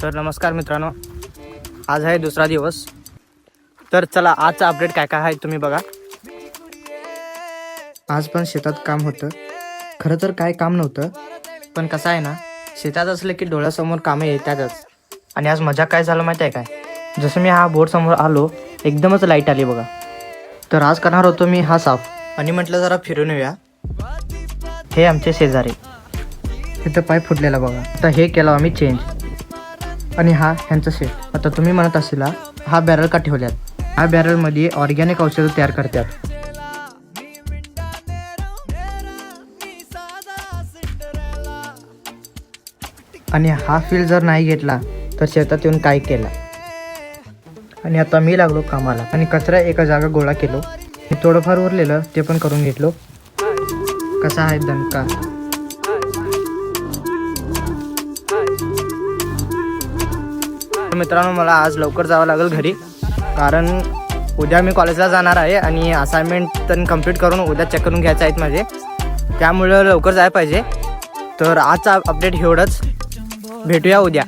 तर नमस्कार मित्रांनो, आज आहे दुसरा दिवस. तर चला आजचा अपडेट काय काय आहे तुम्ही बघा. आज पण शेतात काम होतं. खरं तर काय काम नव्हतं, पण कसं आहे ना, शेतात असलं की डोळ्यासमोर कामं येतातच. आणि आज मजा काय झालं माहिती आहे काय, जसं मी हा बोर्ड समोर आलो एकदमच लाईट आली बघा. तर आज करणार होतो मी हा साफ, आणि म्हटलं जरा फिरून येऊया. हे आमचे शेजारी, इथं पाईप फुटलेला बघा. आता हे केलं आम्ही चेंज. आणि हा ह्यांचा सेट. आता तुम्ही म्हणत असेल हा बॅरल का ठेवल्यात. हा बॅरलमध्ये ऑर्गॅनिक औषधं तयार करतात. आणि हा फील जर नाही घेतला तर शेतात येऊन काय केला. आणि आता मी लागलो कामाला आणि कचरा एका जागा गोळा केलो. मी थोडंफार उरलेलं ते पण करून घेतलो. कसा आहे दणका. मित्रांनो, मला आज लवकर जावं लागेल घरी, कारण उद्या मी कॉलेजला जाणार आहे आणि असाइनमेंट तर कंप्लीट करून उद्या चेक करून घ्यायचं आहेत माझे. त्यामुळं लवकर जायला पाहिजे. तर आजचा अपडेट एवढंच. भेटूया उद्या.